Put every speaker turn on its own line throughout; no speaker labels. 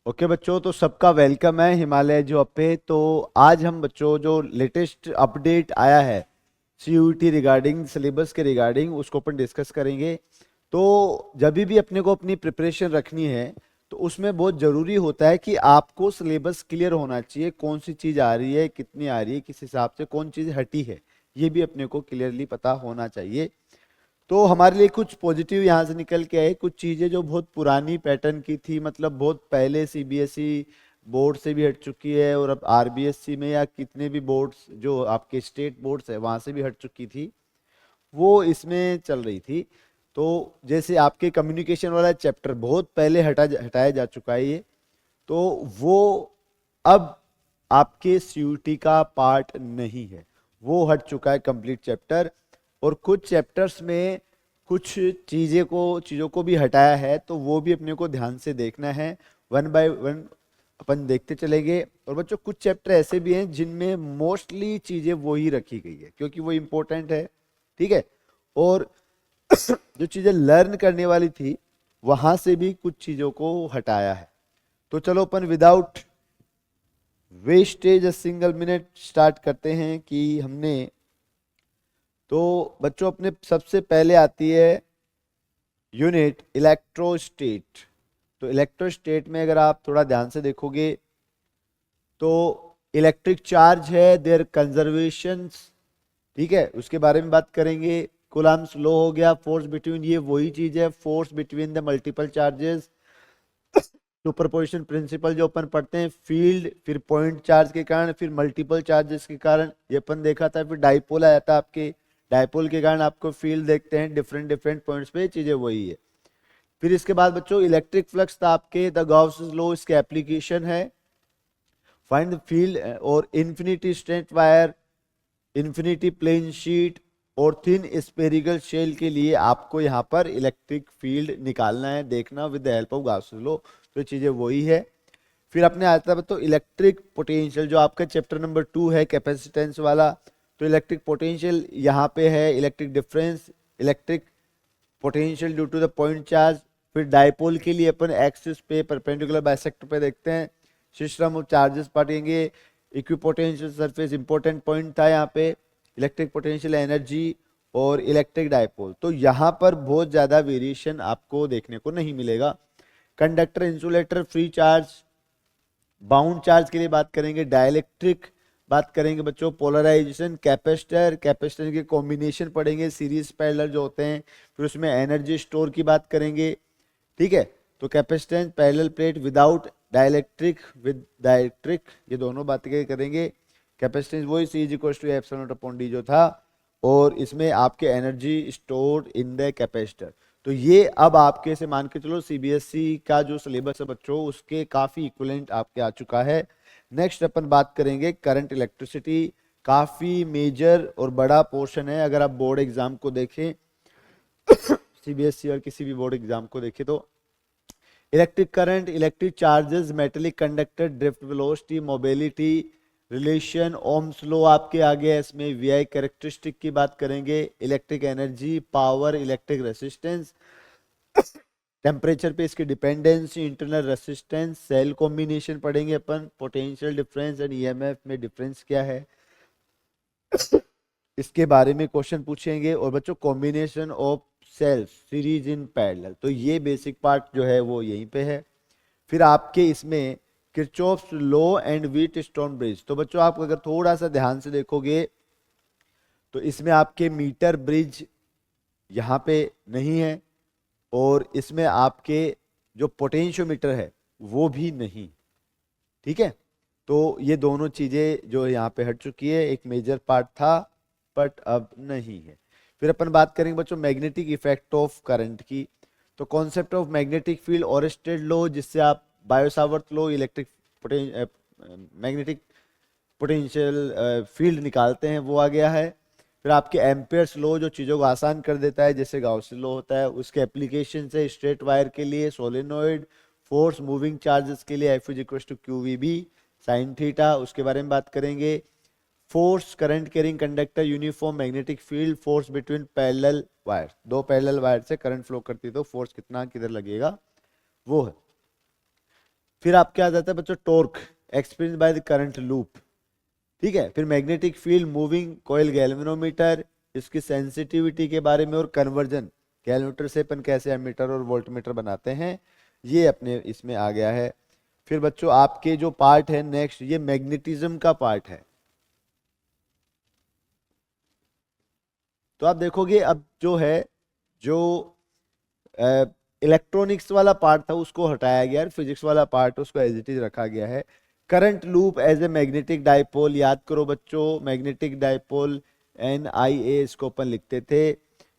Okay बच्चों, तो सबका वेलकम है हिमालय जॉब पे। तो आज हम बच्चों जो लेटेस्ट अपडेट आया है सीयूईटी रिगार्डिंग सिलेबस के रिगार्डिंग उसको अपन डिस्कस करेंगे। तो जब भी अपने को अपनी प्रिपरेशन रखनी है तो उसमें बहुत ज़रूरी होता है कि आपको सिलेबस क्लियर होना चाहिए, कौन सी चीज़ आ रही है, कितनी आ रही है, किस हिसाब से कौन चीज़ हटी है, ये भी अपने को क्लियरली पता होना चाहिए। तो हमारे लिए कुछ पॉजिटिव यहाँ से निकल के आए, कुछ चीज़ें जो बहुत पुरानी पैटर्न की थी, मतलब बहुत पहले सीबीएसई बोर्ड से भी हट चुकी है और अब आरबीएसई में या कितने भी बोर्ड्स जो आपके स्टेट बोर्ड्स है वहाँ से भी हट चुकी थी, वो इसमें चल रही थी। तो जैसे आपके कम्युनिकेशन वाला चैप्टर बहुत पहले हटाया जा चुका है ये, तो वो अब आपके सीयूटी का पार्ट नहीं है, वो हट चुका है कंप्लीट चैप्टर। और कुछ चैप्टर्स में कुछ चीज़ों को भी हटाया है, तो वो भी अपने को ध्यान से देखना है। वन बाय वन अपन देखते चलेंगे। और बच्चों कुछ चैप्टर ऐसे भी हैं जिनमें मोस्टली चीज़ें वो ही रखी गई है क्योंकि वो इम्पोर्टेंट है, ठीक है। और जो चीज़ें लर्न करने वाली थी वहां से भी कुछ चीज़ों को हटाया है। तो चलो अपन without wastage a single minute start करते हैं कि हमने। तो बच्चों अपने सबसे पहले आती है यूनिट इलेक्ट्रोस्टेट। तो इलेक्ट्रोस्टेट में अगर आप थोड़ा ध्यान से देखोगे तो इलेक्ट्रिक चार्ज है, देयर कंजर्वेशन, ठीक है, उसके बारे में बात करेंगे। कूलम्ब्स लॉ हो गया, फोर्स बिटवीन, ये वही चीज है, force between the multiple charges. Superposition principle जो अपन पढ़ते हैं, फील्ड, फिर पॉइंट चार्ज के कारण, फिर मल्टीपल चार्जेस के कारण, ये अपन देखा था। फिर डाइपोल आया था आपके, डाइपोल के कारण आपको फील्ड देखते हैं डिफरेंट डिफरेंट पॉइंट्स पे, चीजें वही है। फिर इसके बाद बच्चों इलेक्ट्रिक फ्लक्स था आपके, द गॉस लॉ इसके एप्लीकेशन है। फाइंड द फील्ड और infinity strength wire, infinity plane sheet और थिन स्पेरिकल शेल के लिए आपको यहाँ पर इलेक्ट्रिक फील्ड निकालना है, देखना with the help of Gauss law. तो चीजें वही है। फिर अपने आता है तो इलेक्ट्रिक पोटेंशियल, जो आपका चैप्टर नंबर 2 है कैपेसिटेंस वाला। तो इलेक्ट्रिक पोटेंशियल यहाँ पे है, electric difference, electric potential due to the point charge. फिर डाइपोल के लिए अपन एक्सिस पे परपेंडिकुलर बाइसेक्टर पे देखते हैं, सिस्टम ऑफ चार्जेस पढ़ेंगे। इक्विपोटेंशियल सरफेस इंपॉर्टेंट पॉइंट था यहाँ पे, इलेक्ट्रिक पोटेंशियल एनर्जी और इलेक्ट्रिक डाइपोल। तो यहाँ पर बहुत ज्यादा वेरिएशन आपको देखने को नहीं मिलेगा। Conductor, insulator, free charge, bound charge के लिए बात करेंगे, डाइलेक्ट्रिक बात करेंगे बच्चों, पोलराइजेशन, कैपेसिटर, कैपेसिटर के कॉम्बिनेशन पढ़ेंगे, सीरीज पैरेलल जो होते हैं। फिर उसमें एनर्जी स्टोर की बात करेंगे, ठीक है। तो capacitance, parallel plate, without dielectric, with dielectric, ये दोनों बातें करेंगे। कैपेसिटेंस वही C is equal to epsilon not upon D जो था, और इसमें आपके energy stored in the capacitor. तो ये अब आपके से मान के चलो सीबीएसई का जो सिलेबस है बच्चों उसके काफी इक्विवेलेंट आपके आ चुका है। नेक्स्ट अपन बात करेंगे करंट इलेक्ट्रिसिटी, काफी मेजर और बड़ा पोर्शन है। अगर आप बोर्ड एग्जाम को देखें सीबीएसई और किसी भी बोर्ड एग्जाम को देखें तो electric current, electric charges, metallic conductor, drift velocity, mobility relation, Ohm's law आपके आगे है। इसमें वीआई कैरेक्टरिस्टिक की बात करेंगे, electric energy, power, electric resistance, temperature पे इसकी dependency, internal resistance, cell combination पढ़ेंगे अपन, पोटेंशियल डिफरेंस एंड ईएमएफ में डिफरेंस क्या है इसके बारे में क्वेश्चन पूछेंगे। और बच्चों combination of cells, series in parallel, तो ये बेसिक पार्ट जो है वो यहीं पे है। फिर आपके इसमें Kirchhoff's law and wheat stone bridge. तो बच्चों आप अगर थोड़ा सा ध्यान से देखोगे तो इसमें आपके मीटर ब्रिज यहाँ पे नहीं है, और इसमें आपके जो पोटेंशियोमीटर है वो भी नहीं, ठीक है। तो ये दोनों चीजें जो यहाँ पे हट चुकी है, एक मेजर पार्ट था बट अब नहीं है। फिर अपन बात करेंगे बच्चों मैग्नेटिक इफेक्ट ऑफ करंट की। तो concept of magnetic field, Oersted law जिससे आप Biot Savart law, electric magnetic potential field निकालते हैं, वो आ गया है। फिर आपके एम्पेयर्स लॉ जो चीज़ों को आसान कर देता है, जैसे गाउस लॉ होता है, उसके एप्लीकेशन से स्ट्रेट वायर के लिए, सोलेनोइड, फोर्स मूविंग चार्जेस के लिए F is equal to Q V B sine theta, उसके बारे में बात करेंगे। Force, current carrying conductor, uniform magnetic field, force between parallel wire, दो पैरेलल वायर से करंट फ्लो करती है तो फोर्स कितना किधर लगेगा वो है। फिर आपके आ जाता है बच्चों torque experience by the current loop, ठीक है। फिर magnetic field, moving coil, galvanometer, इसकी सेंसिटिविटी के बारे में, और कन्वर्जन, गैल्वेनोमीटर से अपन कैसे एमीटर और वोल्टमीटर बनाते हैं, ये अपने इसमें आ गया है। फिर बच्चों आपके जो पार्ट है नेक्स्ट, ये मैग्नेटिज्म का पार्ट है। तो आप देखोगे अब जो है, जो इलेक्ट्रॉनिक्स वाला पार्ट था उसको हटाया गया है, फिजिक्स वाला पार्ट उसको एज इट इज रखा गया है। Current loop as a magnetic dipole, याद करो बच्चों, मैग्नेटिक डाइपोल NIA इसको अपन लिखते थे।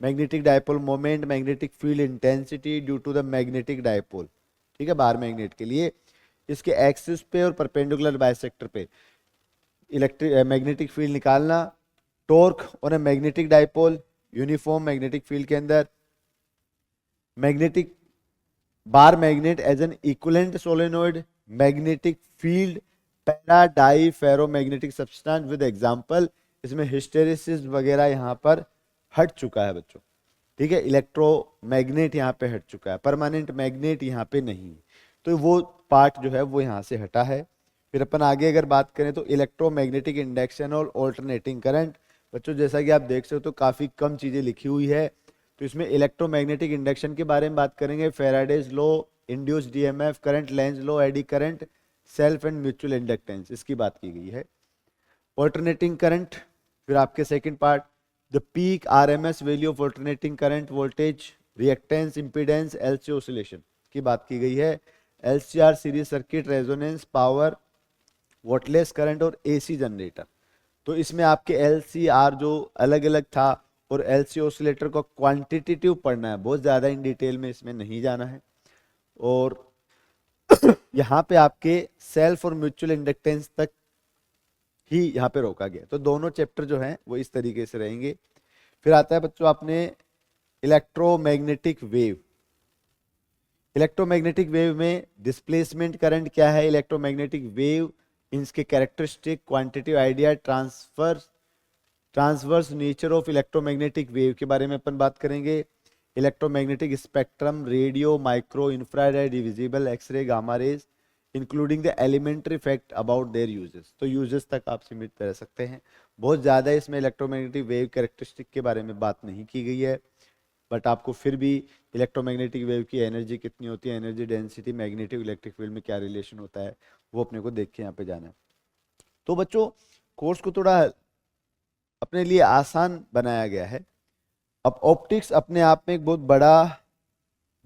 Magnetic dipole moment, magnetic field intensity due to the magnetic dipole, ठीक है, बाहर मैग्नेट के लिए। इसके एक्सिस पे और परपेंडिकुलर बाइसेक्टर पे इलेक्ट्रिक मैग्नेटिक फील्ड निकालना। टॉर्क और a magnetic dipole, uniform magnetic field के अंदर। Magnetic bar magnet as an equivalent solenoid, magnetic field, para dia ferromagnetic substance with example. इसमें हिस्टेरिसिस वगैरह यहाँ पर हट चुका है बच्चों, ठीक है। इलेक्ट्रोमैग्नेट यहाँ पे हट चुका है, परमानेंट मैग्नेट यहाँ पे नहीं, तो वो पार्ट जो है वो यहाँ से हटा है। फिर अपन आगे अगर बात करें तो इलेक्ट्रोमैग्नेटिक इंडक्शन और ऑल्टरनेटिंग करंट। बच्चों जैसा कि आप देख सकते हो तो काफी कम चीजें लिखी हुई है, तो इसमें इलेक्ट्रोमैग्नेटिक इंडक्शन के बारे में बात करेंगे, Faraday's law, induced EMF current, Lenz law, eddy current, self and mutual inductance, इसकी बात की गई है। ऑल्टरनेटिंग करंट, फिर आपके second part, the peak RMS value of alternating current, voltage, reactance, impedance, LC oscillation की बात की गई है। LCR series circuit, resonance, power, wattless current और एसी जनरेटर। तो इसमें आपके एलसीआर जो अलग अलग था और एलसी ऑसिलेटर को क्वांटिटेटिव पढ़ना है, बहुत ज्यादा इन डिटेल में इसमें नहीं जाना है। और यहाँ पे आपके सेल्फ और म्यूचुअल इंडक्टेंस तक ही यहाँ पे रोका गया, तो दोनों चैप्टर जो हैं वो इस तरीके से रहेंगे। फिर आता है बच्चों आपने इलेक्ट्रोमैग्नेटिक वेव। इलेक्ट्रोमैग्नेटिक वेव में डिस्प्लेसमेंट करंट क्या है, इलेक्ट्रोमैग्नेटिक वेव, इनके characteristic, quantitative idea, transverse nature of electromagnetic wave के बारे में अपन बात करेंगे। Electromagnetic spectrum, radio, micro, infrared, visible, X-ray, gamma rays, including the elementary fact about their uses. तो यूजेस तक आप सीमित कर सकते हैं, बहुत ज़्यादा इसमें इलेक्ट्रोमैग्नेटिक वेव कैरेक्टरिस्टिक के बारे में बात नहीं की गई है, बट आपको फिर भी इलेक्ट्रोमैग्नेटिक वेव की एनर्जी कितनी होती है, energy density, magnetic electric field में क्या रिलेशन होता है, वो अपने को देख के यहाँ पे जाना है। तो बच्चों कोर्स को थोड़ा अपने लिए आसान बनाया गया है। अब ऑप्टिक्स अपने आप में एक बहुत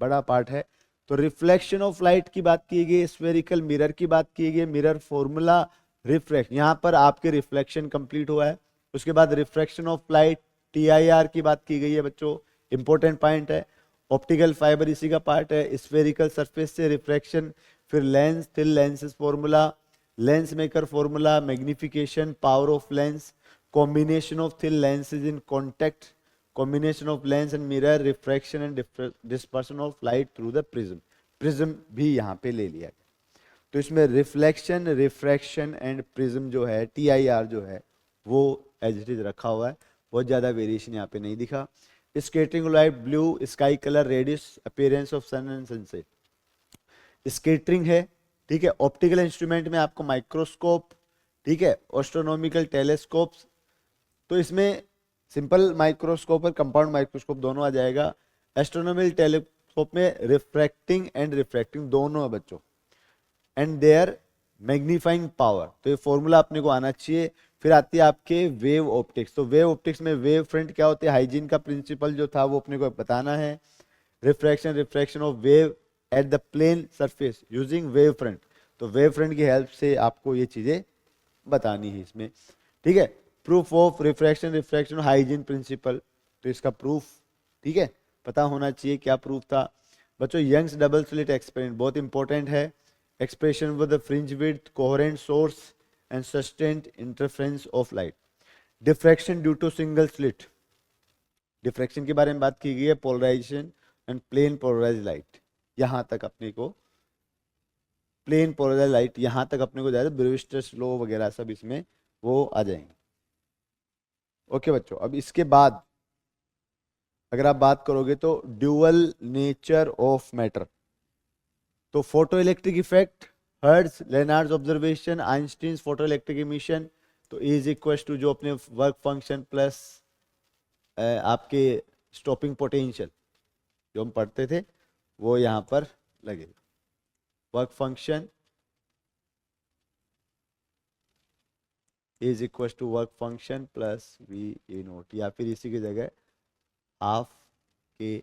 बड़ा पार्ट है। तो रिफ्लेक्शन ऑफ लाइट की बात की गई, स्फेरिकल मिरर की बात की गई, मिरर फॉर्मूला, रिफ्रैक्शन, यहाँ पर आपके रिफ्लेक्शन कंप्लीट हुआ है। उसके बाद रिफ्रैक्शन ऑफ लाइट, TIR की बात की गई है बच्चों, इंपॉर्टेंट पॉइंट है। ऑप्टिकल फाइबर इसी का पार्ट है, स्फेरिकल सरफेस से रिफ्रैक्शन। फिर lens, thin lenses formula, lens maker formula, magnification, power of lens, combination of thin lenses in contact, combination of lens and mirror, refraction and dispersion of light through the prism. prism भी यहाँ पे ले लिया गया, तो इसमें reflection, refraction and prism जो है, TIR जो है वो एज इट इज रखा हुआ है, बहुत ज़्यादा वेरिएशन यहाँ पे नहीं दिखा। Scattering light, blue, sky colour, reddish, appearance of sun and sunset, scattering है, ठीक है। ऑप्टिकल इंस्ट्रूमेंट में आपको माइक्रोस्कोप, ठीक है, एस्ट्रोनॉमिकल टेलीस्कोप्स, तो इसमें सिंपल माइक्रोस्कोप और कंपाउंड माइक्रोस्कोप दोनों आ जाएगा। एस्ट्रोनॉमिकल टेलीस्कोप में रिफ्रैक्टिंग एंड रिफ्रैक्टिंग दोनों है बच्चों, एंड देयर मैग्नीफाइंग पावर, तो ये फॉर्मूला अपने को आना चाहिए। फिर आती है आपके वेव ऑप्टिक्स, तो वेव ऑप्टिक्स में वेव फ्रंट क्या होती है, हाइजीन का प्रिंसिपल जो था वो अपने को बताना है। Refraction of wave at the plane surface using wave front, तो वेव फ्रंट की हेल्प से आपको ये चीजें बतानी है इसमें, ठीक है। Proof of refraction Huygens principle, तो इसका प्रूफ, ठीक है, पता होना चाहिए क्या प्रूफ था बच्चों। यंग्स डबल स्लिट एक्सपेरिमेंट बहुत इंपॉर्टेंट है। Expression with the fringe width, coherent source and sustained interference of light. Diffraction due to single slit, diffraction के बारे में बात की गई है। Polarization and plane polarize light, यहां तक अपने को प्लेन पोलराइज लाइट यहाँ तक अपने को जाएगा, ब्रेविस्टर्स लॉ वगैरह सब इसमें वो आ जाएंगे। ओके बच्चों, अब इसके बाद अगर आप बात करोगे तो ड्यूअल नेचर ऑफ मैटर, तो photo electric effect, Hertz, Lenard's observation, Einstein's photo electric emission, तो इज इक्वल टू जो अपने वर्क फंक्शन प्लस आपके स्टॉपिंग पोटेंशियल जो हम पढ़ते थे वो यहाँ पर लगेगा। Work function is equal to work function plus V A not, या फिर इसी की जगह हाफ के,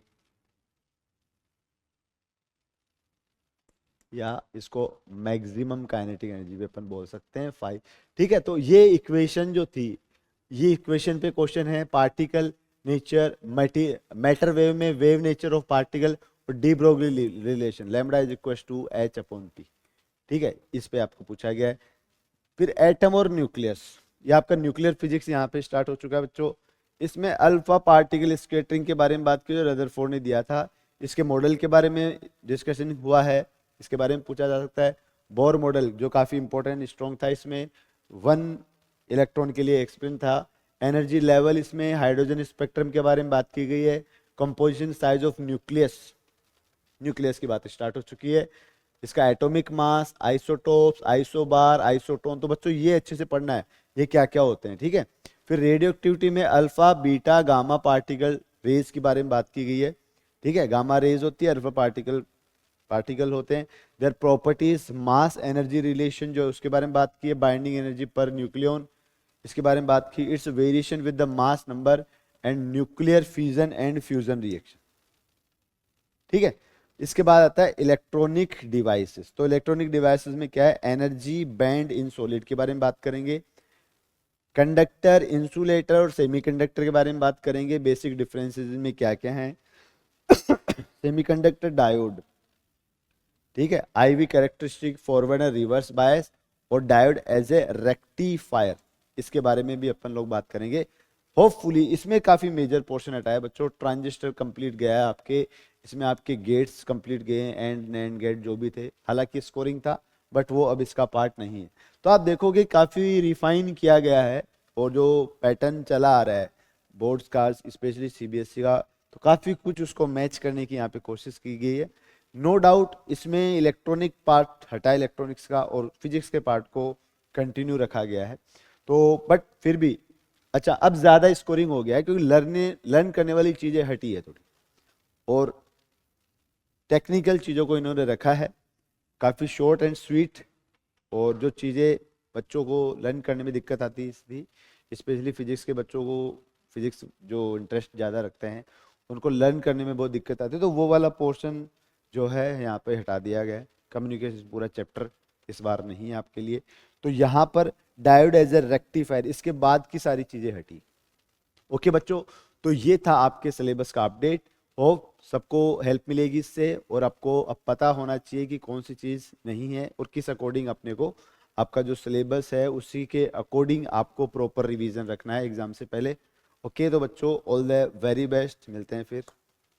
या इसको मैक्सिमम काइनेटिक एनर्जी भी अपन बोल सकते हैं 5। ठीक है, तो ये इक्वेशन जो थी, ये इक्वेशन पे क्वेश्चन है पार्टिकल नेचर, मैटर वेव में वेव नेचर ऑफ पार्टिकल और de Broglie relation, lambda is equal to h upon t. ठीक है, इस पे आपको पूछा गया है। फिर एटम और न्यूक्लियस, ये आपका न्यूक्लियर फिजिक्स यहाँ पे स्टार्ट हो चुका है बच्चों। इसमें अल्फा पार्टिकल स्कैटरिंग के बारे में बात की जो रदरफोर्ड ने दिया था, इसके मॉडल के बारे में डिस्कशन हुआ है, इसके बारे में पूछा जा सकता है। बोर मॉडल जो काफी इंपॉर्टेंट स्ट्रॉन्ग था, इसमें 1 इलेक्ट्रॉन के लिए एक्सप्लेन था। एनर्जी लेवल, इसमें हाइड्रोजन स्पेक्ट्रम के बारे में बात की गई है। Composition size of nucleus, nucleus की बात स्टार्ट हो चुकी है। इसका atomic mass, isotopes, isobar, isotone, तो बच्चों ये अच्छे से पढ़ना है ये क्या क्या होते हैं। ठीक है, फिर रेडियो एक्टिविटी में alpha beta gamma particle rays के बारे में बात की गई है। ठीक है, गामा रेज होती है, अल्फा पार्टिकल होते हैं। Their properties, mass energy relation जो उसके बारे में बात की है, बाइंडिंग एनर्जी पर न्यूक्लियन इसके बारे में बात की, it's variation with the mass number and nuclear fusion and fusion reaction. ठीक है, इसके बाद आता है इलेक्ट्रॉनिक डिवाइसेस। तो इलेक्ट्रॉनिक डिवाइसेस में क्या है, एनर्जी बैंड इन सॉलिड के बारे में बात करेंगे, कंडक्टर, इंसुलेटर और सेमीकंडक्टर के बारे में बात करेंगे, बेसिक डिफरेंसेस में क्या क्या हैं। सेमीकंडक्टर डायोड, ठीक है, IV characteristic, forward and reverse bias, और डायोड एज ए रेक्टिफायर, इसके बारे में भी अपन लोग बात करेंगे। होपफुली इसमें काफी मेजर पोर्शन हटाया बच्चों, ट्रांजिस्टर कंप्लीट गया है आपके, इसमें आपके गेट्स कंप्लीट गए हैं, एंड नैंड गेट जो भी थे, हालांकि स्कोरिंग था बट वो अब इसका पार्ट नहीं है। तो आप देखोगे काफी रिफाइन किया गया है, और जो पैटर्न चला आ रहा है बोर्ड्स का, स्पेशली सीबीएसई का, तो काफी कुछ उसको मैच करने की यहाँ पे कोशिश की गई है। नो डाउट इसमें इलेक्ट्रॉनिक पार्ट हटा इलेक्ट्रॉनिक्स का, और फिजिक्स के पार्ट को कंटिन्यू रखा गया है। तो बट फिर भी अच्छा, अब ज्यादा स्कोरिंग हो गया है क्योंकि लर्न करने वाली चीजें हटी है थोड़ी, और टेक्निकल चीजों को इन्होंने रखा है, काफी शॉर्ट एंड स्वीट। और जो चीजें बच्चों को लर्न करने में दिक्कत आती थी, स्पेशली फिजिक्स के बच्चों को, फिजिक्स जो इंटरेस्ट ज़्यादा रखते हैं उनको लर्न करने में बहुत दिक्कत आती है, तो वो वाला पोर्शन जो है यहाँ पे हटा दिया गया है। कम्युनिकेशन पूरा चैप्टर इस बार नहीं है आपके लिए, तो यहाँ पर डायोड एज ए रेक्टिफायर, इसके बाद की सारी चीज़ें हटी। ओके बच्चों, तो ये था आपके सिलेबस का अपडेट। होप सबको हेल्प मिलेगी इससे, और आपको अब पता होना चाहिए कि कौन सी चीज़ नहीं है और किस अकॉर्डिंग अपने को आपका जो सिलेबस है उसी के अकॉर्डिंग आपको प्रॉपर रिवीजन रखना है एग्जाम से पहले। ओके, तो बच्चों ऑल द वेरी बेस्ट, मिलते हैं फिर।